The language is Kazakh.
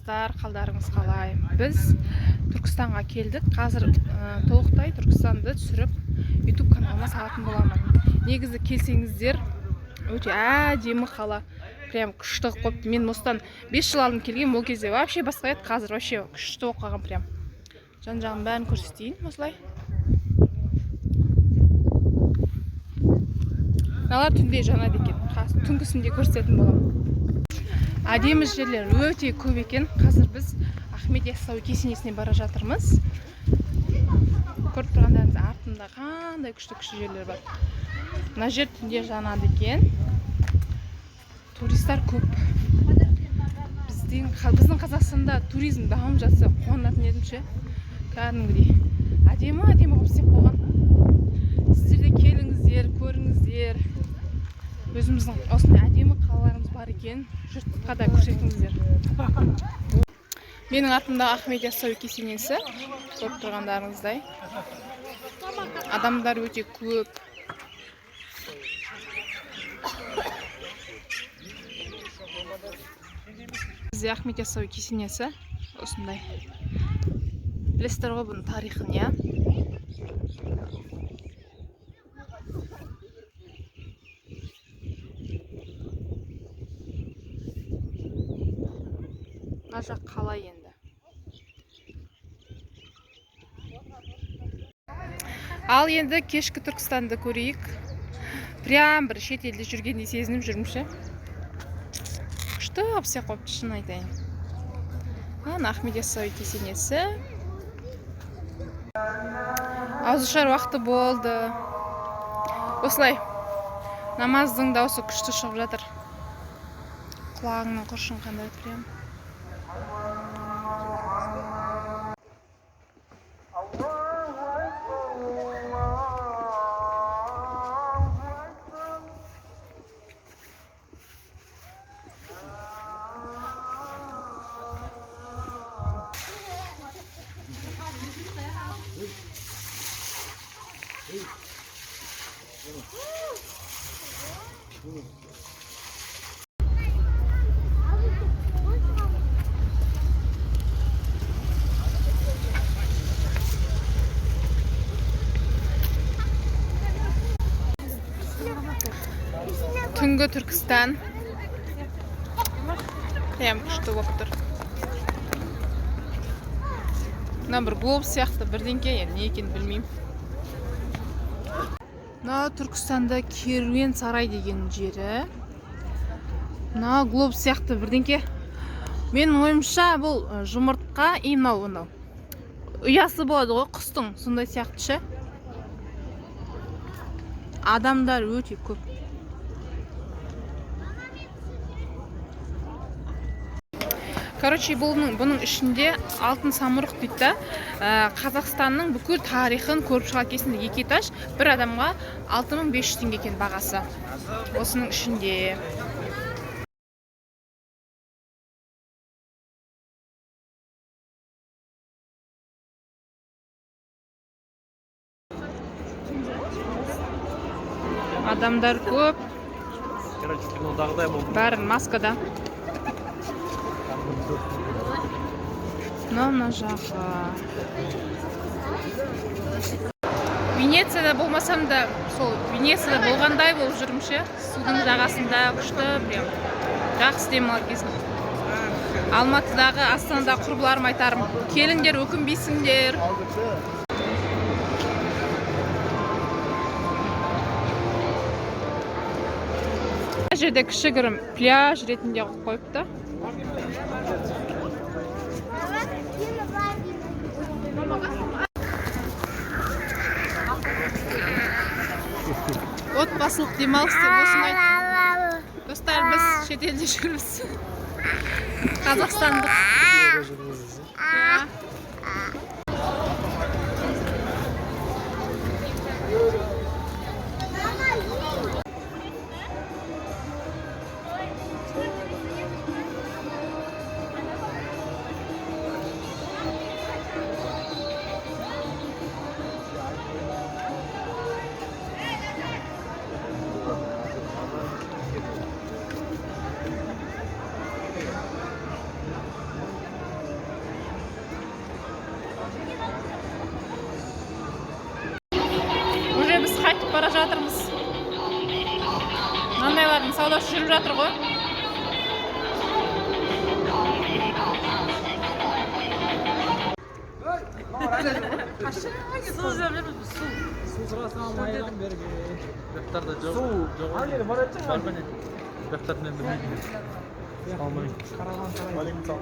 достар, қалдарыңыз қалай? Біз Түркістанға келдік. Қазір толықтай Түркістанды түсіріп YouTube каналыма салатын боламын. Негізі келсеңіздер, өте әдемі қала. Прям күшті қойыпты. Мен осыдан 5 жыл алдын келген, ол кезде вообще басқа еді, қазір вообще күшті оқыған прям. Жан-жағын бәрін көрсетейін, осылай. Мыналар түнде жанады екен. Түнгісінде көрсететін боламын. Әдемі жерлер өте көп екен. Қазір біз Ахмет Яссауи кесенесіне бара жатырмыз. Көріп тұрғандарыңыз артында қандай күшті жерлер бар. Мына жер түнде жанады екен. Туристар көп. Біздің Қазақстанда туризм дамып жатса қуанатын едім ше. Кәдімгідей әдемі қылып істеп қойған. Сіздер де келіңіздер, көріңіздер. Өзіміздің осындай әдемі қалаларымыз бар екен. Жұртқа да көрсетіңіздер. Менің артымда Ахмет Яссауи кесенесі. Көріп тұрғандарыңыздай. Адамдар өте көп. Бізде Ахмет Яссауи кесенесі осындай. Білесіздер ғой бұның тарихын, я? Мына жақ қалай енді. Ал енді кешкі Түркістанды көрейік. Прям бір шет елде жүргендей сезініп жүрмінші. Күшті апсия қойыпты, шын айтайын. Ахмет Яссауи кесенесі. Ауызашар уақыты болды. Осылай намаздың дауысы күшті шығып жатыр. Құлағыңның құршын қандай прям. Түнгі Түркістан. Прям күшті болып тұр. Мына бір глоб сияқты бірдеңке, не екенін білмеймін. Мына Түркістанда керуен сарай деген жері. Мына глоб сияқты бірдеңке. Менің ойымша бұл жұмыртқа, мынау ұясы болады ғой, құстың, сондай сияқты ше. Адамдар өте көп. Короче, бұның ішінде алтын самұрық дейді. Қазақстанның бүкіл тарихын көріп шығады кесінде 2 этаж. Бір адамға 6500 теңге екен бағасы. Осының ішінде. Адамдар көп. Бәрін маскада. Мына жаққа. Венецияда болмасам да, сол Венецияда болғандай болып жүрмше. Судың жағасында күшті прям. Жақсы демалар кезін. Алматыдағы, Астанада құрбыларым айтарым. Келіңдер, өкінбейсіңдер. Жерде кішігірім пляж ретінде қойыпты. Отбасылық демалыс деп осындай. Достар, біз шетелде жүрміз. Қазақстандық. saudası жүріп жатыр ғой. Su izlemiyoruz su. Su sırasına mayalım berge. Defter'de yok. Su. Yok. Hayır, var edecek mi? Var mı ne? Defter'den bilmiyorum. Karavan sarayı. Aleyküm selam.